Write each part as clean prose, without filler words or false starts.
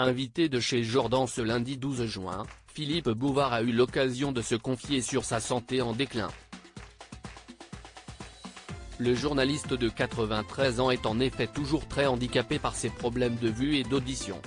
Invité de chez Jordan ce lundi 12 juin, Philippe Bouvard a eu l'occasion de se confier sur sa santé en déclin. Le journaliste de 93 ans est en effet toujours très handicapé par ses problèmes de vue et d'audition.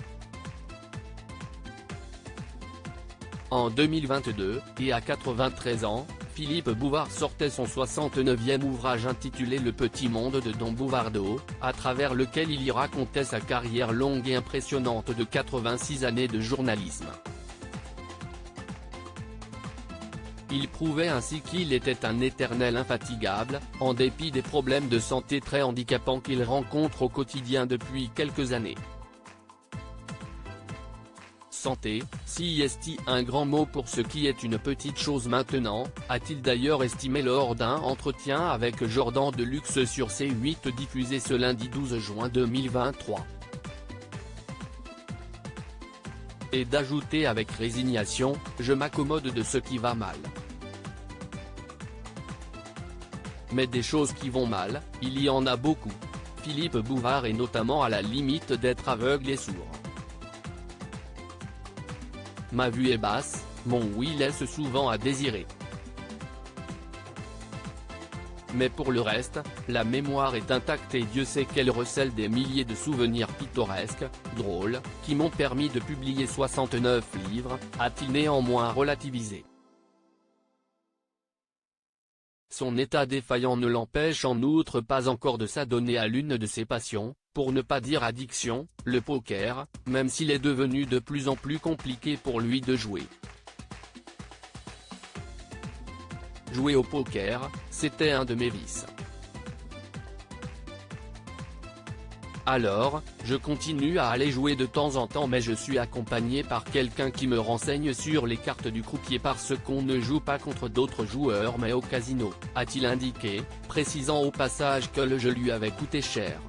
En 2022, et à 93 ans, Philippe Bouvard sortait son 69e ouvrage intitulé Le Petit Monde de Don Bouvardo, à travers lequel il y racontait sa carrière longue et impressionnante de 86 années de journalisme. Il prouvait ainsi qu'il était un éternel infatigable, en dépit des problèmes de santé très handicapants qu'il rencontre au quotidien depuis quelques années. Santé, si est un grand mot pour ce qui est une petite chose maintenant, a-t-il d'ailleurs estimé lors d'un entretien avec Jordan de Luxe sur C8 diffusé ce lundi 12 juin 2023. Et d'ajouter avec résignation, je m'accommode de ce qui va mal. Mais des choses qui vont mal, il y en a beaucoup. Philippe Bouvard est notamment à la limite d'être aveugle et sourd. Ma vue est basse, mon oui laisse souvent à désirer. Mais pour le reste, la mémoire est intacte et Dieu sait qu'elle recèle des milliers de souvenirs pittoresques, drôles, qui m'ont permis de publier 69 livres, a-t-il néanmoins relativisé. Son état défaillant ne l'empêche en outre pas encore de s'adonner à l'une de ses passions, pour ne pas dire addiction, le poker, même s'il est devenu de plus en plus compliqué pour lui de jouer. Jouer au poker, c'était un de mes vices. Alors, je continue à aller jouer de temps en temps mais je suis accompagné par quelqu'un qui me renseigne sur les cartes du croupier parce qu'on ne joue pas contre d'autres joueurs mais au casino, a-t-il indiqué, précisant au passage que le jeu lui avait coûté cher.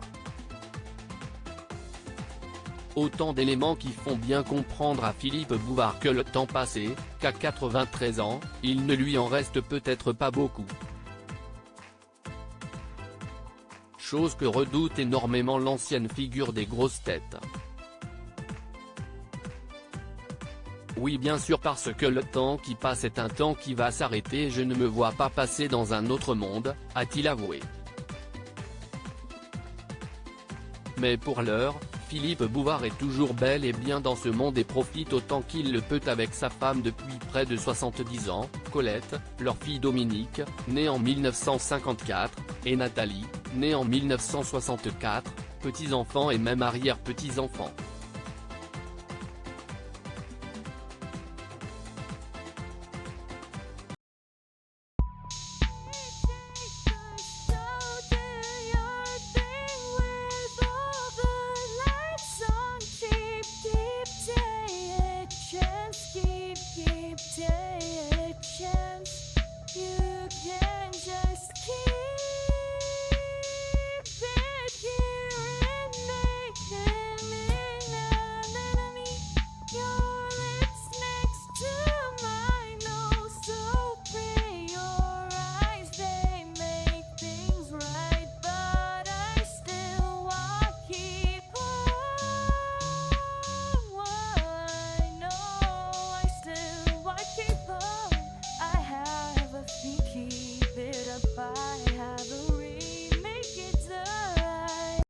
Autant d'éléments qui font bien comprendre à Philippe Bouvard que le temps passé, qu'à 93 ans, il ne lui en reste peut-être pas beaucoup. Chose que redoute énormément l'ancienne figure des grosses têtes. Oui bien sûr parce que le temps qui passe est un temps qui va s'arrêter et je ne me vois pas passer dans un autre monde, a-t-il avoué. Mais pour l'heure, Philippe Bouvard est toujours bel et bien dans ce monde et profite autant qu'il le peut avec sa femme depuis près de 70 ans, Colette, leur fille Dominique, née en 1954, et Nathalie, née en 1964, petits-enfants et même arrière-petits-enfants.